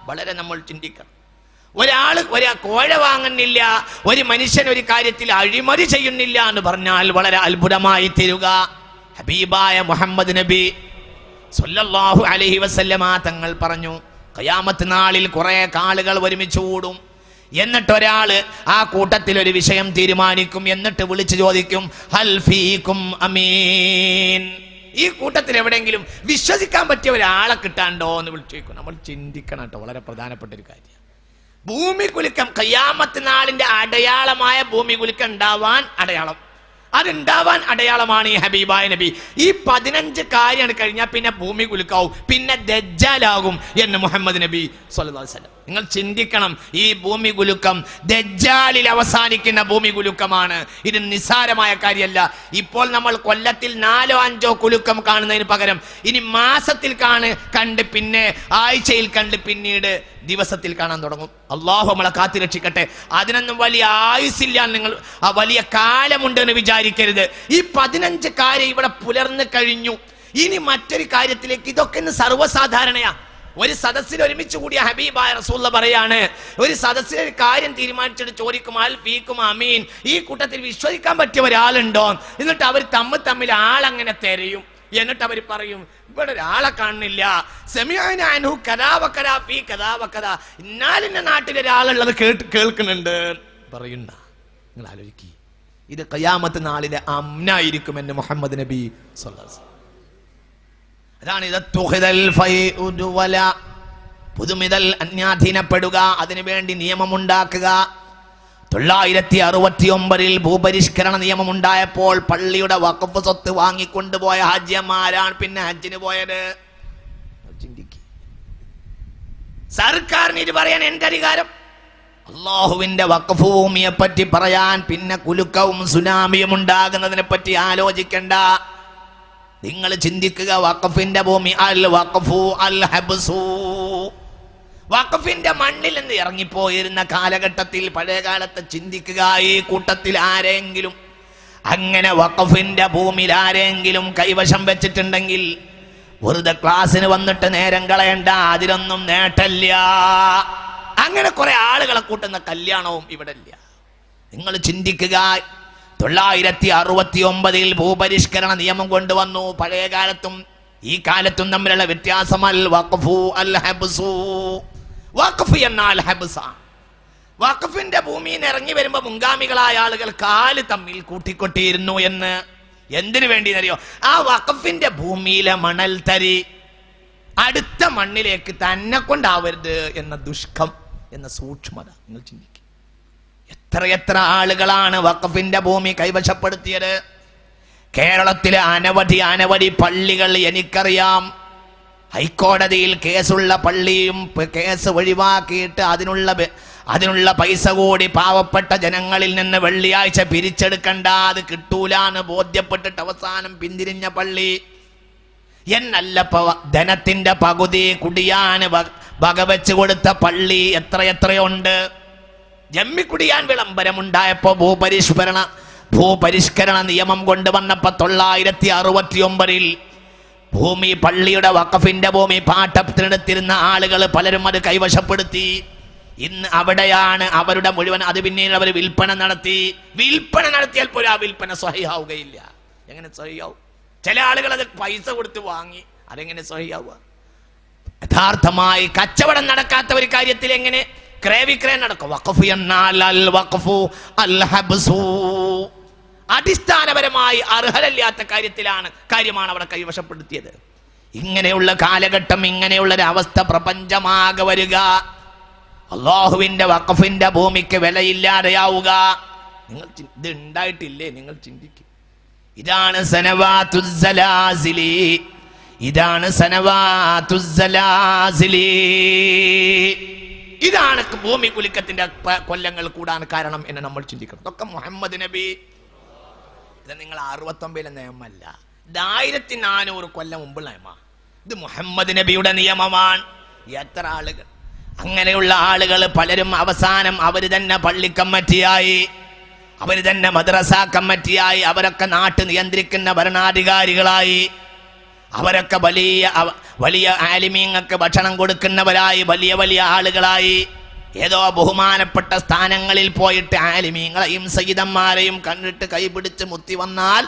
വളരെ നമ്മൾ ചിന്തിക്കണം. ഒരാൾ കോഴ വാങ്ങുന്നില്ല, ഒരു മനുഷ്യൻ ഒരു കാര്യത്തിൽ അഴിമതി ചെയ്യുന്നില്ല എന്ന് പറഞ്ഞാൽ വളരെ അത്ഭുതമായി തീരുക. ഹബീബായ മുഹമ്മദ് നബി സല്ലല്ലാഹു അലൈഹി വസല്ലമ തങ്ങൾ പറഞ്ഞു, ഖിയാമത്ത് നാളിൽ കുറെ ആളുകൾ ഒരുമിച്ച് കൂടും. എന്നിട്ട് ഒരാള് ആ കൂട്ടത്തിൽ ഒരു വിഷയം തീരുമാനിക്കും. എന്നിട്ട് വിളിച്ചു ചോദിക്കും, ഹൽ ഫീകും അമീൻ, ഈ കൂട്ടത്തിൽ എവിടെയെങ്കിലും വിശ്വസിക്കാൻ പറ്റിയ ഒരാളെ കിട്ടാണ്ടോ എന്ന് വിളിച്ചു ചോദിക്കും. നമ്മൾ ചിന്തിക്കണം കേട്ടോ, വളരെ പ്രധാനപ്പെട്ട ഒരു കാര്യം. ഭൂമി കുലുക്കം ഖിയാമത്ത് നാളിന്റെ അടയാളമായ ഭൂമി കുലുക്കം ഉണ്ടാവാൻ അടയാളം, അതുണ്ടാവാൻ അടയാളമാണ് ഈ ഹബീബായ നബി. ഈ 15 കാര്യമാണ് കഴിഞ്ഞാൽ പിന്നെ ഭൂമി കുലുക്കാവും, പിന്നെ ദജ്ജാലാകും എന്ന് മുഹമ്മദ് നബി സ്വല്ലല്ലാഹു അലൈഹി വസല്ലം. നിങ്ങൾ ചിന്തിക്കണം, ഈ ഭൂമി കുലുക്കം ദജ്ജാലിൽ അവസാനിക്കുന്ന ഭൂമി കുലുക്കമാണ്. ഇത് നിസ്സാരമായ കാര്യമല്ല. ഇപ്പോൾ നമ്മൾ കൊല്ലത്തിൽ 4ഓ 5ഓ കുലുക്കം കാണുന്നതിന് പകരം ഇനി മാസത്തിൽ കണ്ട് പിന്നെ ആഴ്ചയിൽ കണ്ട് പിന്നീട് ദിവസത്തിൽ കാണാൻ തുടങ്ങും. അള്ളാഹു നമ്മളെ കാത്തിരക്ഷിക്കട്ടെ. അതിനൊന്നും വലിയ ആയുസില്ല, നിങ്ങൾ വലിയ കാലമുണ്ട് എന്ന് വിചാരിക്കരുത്. ഈ 15 കാര്യം ഇവിടെ പുലർന്നു കഴിഞ്ഞു. ഇനി മറ്റൊരു കാര്യത്തിലേക്ക്, ഇതൊക്കെ ഇന്ന് സർവ്വസാധാരണയാ. ഒരു സദസ്സിൽ ഒരുമിച്ച് കൂടിയ ഹബീബായ റസൂലുള്ള പറയാണ്, ഒരു സദസ്സിൽ ഒരു കാര്യം തീരുമാനിച്ചിട്ട് ചോദിക്കും, അൽ ഫീകും അമീൻ, ഈ കൂട്ടത്തിൽ വിശ്വസിക്കാൻ പറ്റിയ ഒരാളുണ്ടോ? എന്നിട്ട് അവർ തമ്മിൽ ആളങ്ങനെ തിരയും. എന്നിട്ട് അവർ പറയും, ഇവിടെ ഒരാളെ കാണുന്നില്ല. ഇന്നാലിന്റെ നാട്ടിൽ ഒരാളുള്ളത് കേൾക്കുന്നുണ്ട് പറയുന്ന. നിങ്ങൾ ആലോചിക്കുക, ഇത് ഖിയാമത്ത് നാളിലെ അമ്നായിരിക്കുമെന്ന് മുഹമ്മദ് നബി സ്വല്ലല്ലാഹു അലൈഹി വസല്ലം. അതാണ് പുതുമിതൽ അന്യാധീനപ്പെടുക, അതിനുവേണ്ടി നിയമമുണ്ടാക്കുക. 969 ഭൂപരിഷ്കരണ നിയമമുണ്ടായപ്പോൾ പള്ളിയുടെ വഖഫ് സ്വത്ത് വാങ്ങിക്കൊണ്ടുപോയ ഹാജിമാരാണ് പിന്നെ ഹജ്ജിന് പോയത്. ചിന്തിക്കുക, സർക്കാരിന് ഇത് പറയാൻ എന്റെ അധികാരം. അള്ളാഹുവിന്റെ വഖഫ് ഭൂമിയെ പറ്റി പറയാൻ പിന്നെ കുലുക്കവും സുനാമിയും ഉണ്ടാകുന്നതിനെ പറ്റി ആലോചിക്കണ്ട. നിങ്ങൾ ചിന്തിക്കുക, വഖഫിന്റെ ഭൂമി അൽ വഖഫു അൽ ഹബ്സു, വഖഫിന്റെ മണ്ണിൽ നിന്ന് ഇറങ്ങിപ്പോയിരുന്ന കാലഘട്ടത്തിൽ, പഴയ കാലത്ത് ചിന്തിക്കുക. ഈ കൂട്ടത്തിൽ ആരെങ്കിലും അങ്ങനെ വഖഫിന്റെ ഭൂമിയിൽ ആരെങ്കിലും കൈവശം വെച്ചിട്ടുണ്ടെങ്കിൽ വെറുതെ ക്ലാസ്സിന് വന്നിട്ട് നേരം കളയണ്ട, അതിലൊന്നും നേട്ടല്ല. അങ്ങനെ കുറെ ആളുകളെ കൂട്ടുന്ന കല്യാണവും ഇവിടെ ഇല്ല. നിങ്ങൾ ചിന്തിക്കുക, 969 ഭൂപരിഷ്കരണ നിയമം കൊണ്ടുവന്നു. പഴയ കാലത്തും ഈ കാലത്തും തമ്മിലുള്ള വ്യത്യാസം അൽ വഖഫു അൽ ഹബ്സു. വഖഫ് എന്നാൽ ഹബ്സാണ്. വഖഫിന്റെ ഭൂമിയിൽ നിന്ന് ഇറങ്ങി വരുമ്പോൾ മുൻഗാമികളായ ആളുകൾ കാല് തമ്മിൽ കൂട്ടിക്കൊട്ടിയിരുന്നു എന്ന്. എന്തിനു വേണ്ടി അറിയോ? ആ വഖഫിന്റെ ഭൂമിയിലെ മണൽ തരി അടുത്ത മണ്ണിലേക്ക് തന്നെ കൊണ്ടാവരുത് എന്ന ദുഷ്കം, എന്ന സൂക്ഷ്മത. നിങ്ങൾ ചിന്തിക്കുക, എത്ര ആളുകളാണ് വഖഫിന്റെ ഭൂമി കൈവശപ്പെടുത്തിയത്. കേരളത്തിലെ അനവധി പള്ളികൾ എനിക്കറിയാം. ഹൈക്കോടതിയിൽ കേസുള്ള പള്ളിയും കേസ് ഒഴിവാക്കിയിട്ട് അതിനുള്ള പൈസ കൂടി പാവപ്പെട്ട ജനങ്ങളിൽ നിന്ന് വെള്ളിയാഴ്ച പിരിച്ചെടുക്കണ്ട, അത് കിട്ടൂലാന്ന് ബോധ്യപ്പെട്ടിട്ട് അവസാനം പിന്തിരിഞ്ഞ പള്ളി. എന്നല്ല ധനത്തിന്റെ പകുതി കുടിയാന് വകവെച്ച് കൊടുത്ത പള്ളി എത്രയുണ്ട്. ജമ്മിക്കുടിയാൻ വിളംബരമുണ്ടായപ്പോ ഭൂപരിഷ്കരണ നിയമം കൊണ്ടുവന്നപ്പോ 969 ഭൂമി, പള്ളിയുടെ വഖഫിന്റെ ഭൂമി പാട്ടത്തിനെടുത്തിരുന്ന ആളുകൾ പലരും അത് കൈവശപ്പെടുത്തി. ഇന്ന് അവിടെയാണ് അവരുടെ മുഴുവൻ. അത് പിന്നീട് അവർ വിൽപ്പന നടത്തിയാൽ പോലും ആ വിൽപ്പന സ്വഹീഹാവുകയില്ല. എങ്ങനെ സ്വഹീഹാവും? ചില ആളുകൾ അത് പൈസ കൊടുത്ത് വാങ്ങി, അതെങ്ങനെ സ്വഹീഹാവുക? യഥാർത്ഥമായി കച്ചവടം നടക്കാത്ത ഒരു കാര്യത്തിൽ എങ്ങനെ ക്രയവിക്രയം നടക്കും? വഖഫ് എന്നാൽ അൽ വഖഫു അൽ ഹബ്സു. അടിസ്ഥാനപരമായി അർഹരല്ലാത്ത കാര്യമാണ് അവിടെ കൈവശപ്പെടുത്തിയത്. ഇങ്ങനെയുള്ള കാലഘട്ടം, ഇങ്ങനെയുള്ളൊരു അവസ്ഥ പ്രപഞ്ചമാകെ വരിക. അള്ളാഹുവിന്റെ വഖഫിന്റെ ഭൂമിക്ക് വിലയില്ലാതെയാവുക. നിങ്ങൾ ഇത് ഉണ്ടായിട്ടില്ലേ? നിങ്ങൾ ചിന്തിക്കും. ഇതാണ് സനവാതുസ്സലാസിലി, ഇതാണ് സനവാതുസ്സലാസിലി. ഇതാണ് ഭൂമി കുലുക്കത്തിന്റെ കൊല്ലങ്ങൾ കൂടാൻ കാരണം എന്ന് നമ്മൾ ചിന്തിക്കണം. ഇതൊക്കെ മുഹമ്മദ് നബി, ഇത് നിങ്ങൾ 69 നിയമമല്ല, ഇത് 1400 കൊല്ലം മുമ്പുള്ള നിയമമാണ്. ഇത് മുഹമ്മദ് നബിയുടെ നിയമമാണ്. എത്ര ആളുകൾ, അങ്ങനെയുള്ള ആളുകൾ പലരും അവസാനം അവർ തന്നെ പള്ളി കമ്മിറ്റിയായി, അവർ തന്നെ മദ്രസ കമ്മിറ്റിയായി, അവരൊക്കെ നാട്ട് നിയന്ത്രിക്കുന്ന ഭരണാധികാരികളായി. അവരൊക്കെ വലിയ വലിയ ആലിമീങ്ങൾക്ക് ഭക്ഷണം കൊടുക്കുന്നവരായി, വലിയ വലിയ ആളുകളായി, ഏതോ ബഹുമാനപ്പെട്ട സ്ഥാനങ്ങളിൽ പോയിട്ട് ആലിമീങ്ങളെയും സയ്യിദന്മാരെയും കണ്ടിട്ട് കൈപിടിച്ച് മുത്തി വന്നാൽ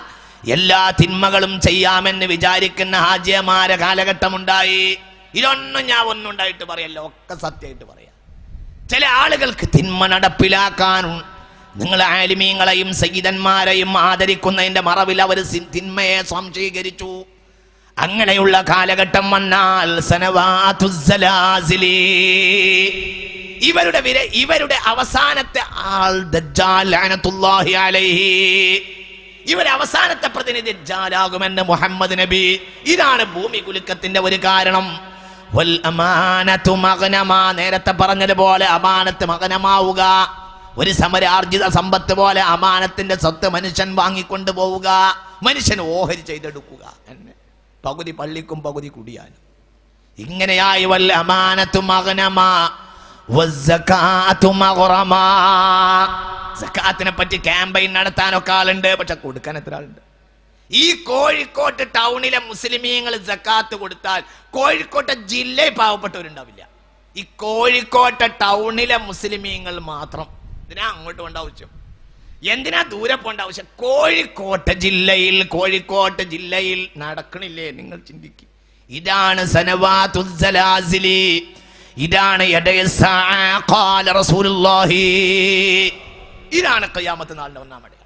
എല്ലാ തിന്മകളും ചെയ്യാമെന്ന് വിചാരിക്കുന്ന ഹാജിയമാരെ കാലഘട്ടമുണ്ടായി. ഇതൊന്നും ഞാൻ ഒന്നും ഉണ്ടായിട്ട് പറയല്ലോ, ഒക്കെ സത്യമായിട്ട് പറയാം. ചില ആളുകൾക്ക് തിന്മ നടപ്പിലാക്കാനും നിങ്ങൾ ആലിമീങ്ങളെയും സയ്യിദന്മാരെയും ആദരിക്കുന്നതിന്റെ മറവിൽ അവർ തിന്മയെ സംശീകരിച്ചു. അങ്ങനെയുള്ള കാലഘട്ടം വന്നാൽ ഇവരുടെ അവസാനത്തെ ആൾ ദജ്ജാൽ ലഅനത്തുല്ലാഹി അലൈഹി, ഇവരെ അവസാനത്തെ പ്രതിനിധി ദജ്ജാലാകുമെന്ന് മുഹമ്മദ് നബി. ഇതാണ് ഭൂമി കുലുക്കത്തിന്റെ ഒരു കാരണം. വൽ അമാനതു മഗ്നമാ, നേരത്തെ പറഞ്ഞതുപോലെ അമാനത്ത് മഗ്നമാവുക, ഒരു സമരാർജിത സമ്പത്ത് പോലെ അമാനത്തിന്റെ സ്വത്ത് മനുഷ്യൻ വാങ്ങിക്കൊണ്ടു പോവുക, മനുഷ്യൻ ഓഹരി ചെയ്തെടുക്കുക, എന്നെ പകുതി പള്ളിക്കും പകുതി കുടിയാനും. ഇങ്ങനെയായി വൽ അമാനതു മഗ്നമാ വസ്സകാതു മഗ്റമാ. സക്കാത്തിനെ പറ്റി ക്യാമ്പയിൻ നടത്താനൊക്കെ ആളുണ്ട്, പക്ഷെ കൊടുക്കാൻ എത്ര ആളുണ്ട്? ഈ കോഴിക്കോട്ട് ടൗണിലെ മുസ്ലിമീങ്ങൾ സക്കാത്ത് കൊടുത്താൽ കോഴിക്കോട്ടെ ജില്ലയിൽ പാവപ്പെട്ടവരുണ്ടാവില്ല. ഈ കോഴിക്കോട്ടെ ടൗണിലെ മുസ്ലിമീങ്ങൾ മാത്രം. എന്തിനാ അങ്ങോട്ട് പോകേണ്ട ആവശ്യം? എന്തിനാ ദൂരെ പോകേണ്ട ആവശ്യം? കോഴിക്കോട്ടെ ജില്ലയിൽ നടക്കണില്ലേ? നിങ്ങൾ ചിന്തിക്കുക. ഇതാണ് സനവാതുസ്സലാസിലി, ഇതാണ് റസൂലുള്ളാഹി, ഇതാണ് ഖിയാമത്ത് നാളിന്റെ ഒന്നാം അടയാളം.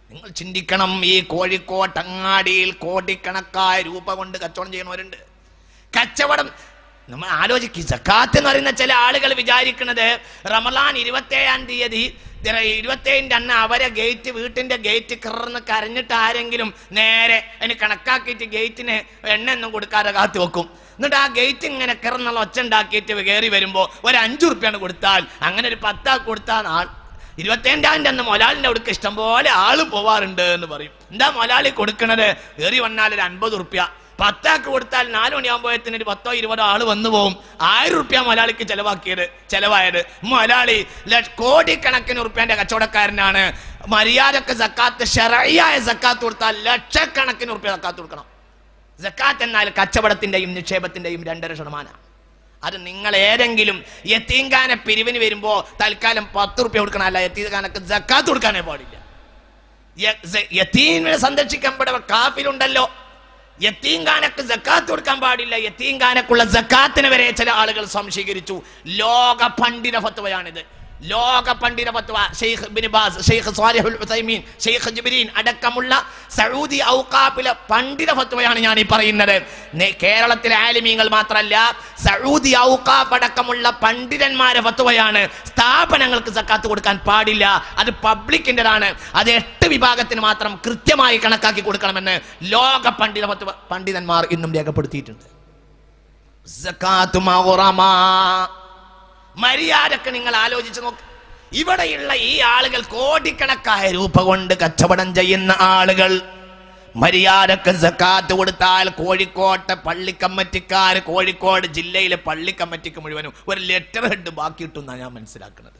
നിങ്ങൾ ചിന്തിക്കണം. ഈ കോഴിക്കോട്ടങ്ങാടിയിൽ കോടിക്കണക്കായ രൂപ കൊണ്ട് കച്ചവടം ചെയ്യുന്നവരുണ്ട്. കച്ചവടം നമ്മൾ ആലോചിക്കും. സക്കാത്ത് എന്ന് പറയുന്ന ചില ആളുകൾ വിചാരിക്കുന്നത് റമളാൻ 27-ാം തീയതി 27-ന്റെ അന്ന് അവരെ വീട്ടിന്റെ ഗേറ്റ് കിറന്ന് കരഞ്ഞിട്ട് ആരെങ്കിലും നേരെ അതിന് കണക്കാക്കിയിട്ട് ഗേറ്റിന് എണ്ണയൊന്നും കൊടുക്കാതെ കാത്തു വെക്കും. എന്നിട്ട് ആ ഗേറ്റ് ഇങ്ങനെ കിറന്നുള്ള ഒച്ച ഉണ്ടാക്കിയിട്ട് കയറി വരുമ്പോൾ ഒരു 5 ഉറുപ്പ്യാണ് കൊടുത്താൽ, അങ്ങനെ ഒരു 10 കൊടുത്താൽ 27-ാം അന്ന് മൊലാലിന്റെ അവിടേക്ക് ഇഷ്ടം പോലെ ആള് പോവാറുണ്ട് എന്ന് പറയും. എന്താ മൊലാലി കൊടുക്കണത്? കയറി വന്നാൽ ഒരു 50 ഉറുപ്പ്യ, 10 കൊടുത്താൽ 4 മണിയാകുമ്പോഴത്തിന് ഒരു 10-20 ആള് വന്നു പോകും. 1000 ഉറുപ്പ്യ മൊലാലിക്ക് ചെലവായത്. മൊലാളി കോടിക്കണക്കിന് ഉറുപ്പ്യന്റെ കച്ചവടക്കാരനാണ്. മര്യാദക്ക് സക്കാത്ത്, ശർഈയായ സക്കാത്ത് കൊടുത്താൽ ലക്ഷക്കണക്കിന് ഉറുപ്പ്യ സക്കാത്ത് കൊടുക്കണം. സക്കാത്ത് എന്നാൽ കച്ചവടത്തിന്റെയും നിക്ഷേപത്തിന്റെയും 2.5%. അത് നിങ്ങൾ ഏതെങ്കിലും യതീംഖാന പിരിവിന് വരുമ്പോ തൽക്കാലം 10 ഉറുപ്പ്യ കൊടുക്കണം, അല്ല യതീംഖാനക്ക് സക്കാത്ത് കൊടുക്കാനേ പാടില്ല. യതീമിനെ സന്ദർശിക്കപ്പെടുന്ന കാഫിലുണ്ടല്ലോ, യതീംഖാനക്ക് സക്കാത്ത് കൊടുക്കാൻ പാടില്ല. യതീംഖാനക്കുള്ള സക്കാത്തിനെ വരെ ചില ആളുകൾ സംശീകരിച്ചു. ലോക പണ്ഡിത ഫത്വയാണിത്. ലോക പണ്ഡിത ഫത്വ. Sheikh Ibn Baz, Sheikh Salih al Uthaymeen, Sheikh Jibreen അടക്കമുള്ള സഊദി ഔഖാഫിലെ പണ്ഡിത ഫത്വയാണ് ഞാൻ ഈ പറയുന്നത്. കേരളത്തിലെ ആലിമീങ്ങൾ മാത്രമല്ല, സഊദി ഔഖാഫ് അടക്കമുള്ള പണ്ഡിതന്മാരെ ഫത്വയാണ് സ്ഥാപനങ്ങൾക്ക് സക്കാത്ത് കൊടുക്കാൻ പാടില്ല. അത് പബ്ലിക്കിൻ്റെതാണ്. അത് 8 വിഭാഗത്തിന് മാത്രം കൃത്യമായി കണക്കാക്കി കൊടുക്കണമെന്ന് ലോക പണ്ഡിത ഫത്വ പണ്ഡിതന്മാർ ഇന്നും രേഖപ്പെടുത്തിയിട്ടുണ്ട്. സക്കാത്ത് മഗ്റമാ. മര്യാദക്ക് നിങ്ങൾ ആലോചിച്ച് നോക്ക്. ഇവിടെയുള്ള ഈ ആളുകൾ കോടിക്കണക്കായ രൂപ കൊണ്ട് കച്ചവടം ചെയ്യുന്ന ആളുകൾ മര്യാദക്ക് സക്കാത്ത് കൊടുത്താൽ കോഴിക്കോട്ടെ പള്ളി കമ്മിറ്റിക്കാർ, കോഴിക്കോട് ജില്ലയിലെ പള്ളി കമ്മിറ്റിക്ക് മുഴുവനും ഒരു ലെറ്റർ ഹെഡ് ബാക്കിയിട്ടുന്നാണ് ഞാൻ മനസ്സിലാക്കുന്നത്.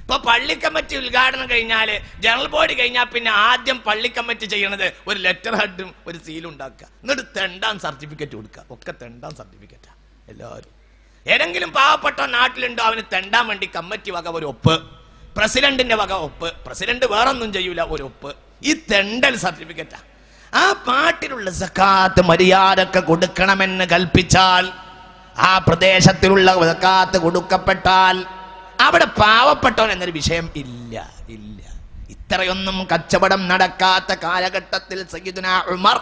ഇപ്പൊ പള്ളി കമ്മിറ്റി ഉദ്ഘാടനം കഴിഞ്ഞാല്, ജനറൽ ബോഡി കഴിഞ്ഞാൽ പിന്നെ ആദ്യം പള്ളി കമ്മിറ്റി ചെയ്യണത് ഒരു ലെറ്റർ ഹെഡും ഒരു സീലും ഉണ്ടാക്കുക, എന്നിട്ട് തെണ്ടാൻ സർട്ടിഫിക്കറ്റ് കൊടുക്കുക. ഒക്കെ തെണ്ടാൻ സർട്ടിഫിക്കറ്റാ. എല്ലാവരും ഏതെങ്കിലും പാവപ്പെട്ട നാട്ടിലുണ്ടോ അവന് തെണ്ടാൻ വേണ്ടി കമ്മിറ്റി വക ഒരു ഒപ്പ്, പ്രസിഡന്റിന്റെ വക ഒപ്പ്, പ്രസിഡന്റ് വേറൊന്നും ചെയ്യൂല, ഒരു ഒപ്പ്. ഈ തെണ്ടൽ സർട്ടിഫിക്കറ്റാ. ആ പാട്ടിലുള്ള സക്കാത്ത് മര്യാദക്ക് കൊടുക്കണമെന്ന് കൽപ്പിച്ചാൽ, ആ പ്രദേശത്തിലുള്ള സക്കാത്ത് കൊടുക്കപ്പെട്ടാൽ അവിടെ പാവപ്പെട്ടവൻ എന്നൊരു വിഷയം ഇല്ല. ഇത്രയൊന്നും കച്ചവടം നടക്കാത്ത കാലഘട്ടത്തിൽ സയ്യിദുനാ ഉമർ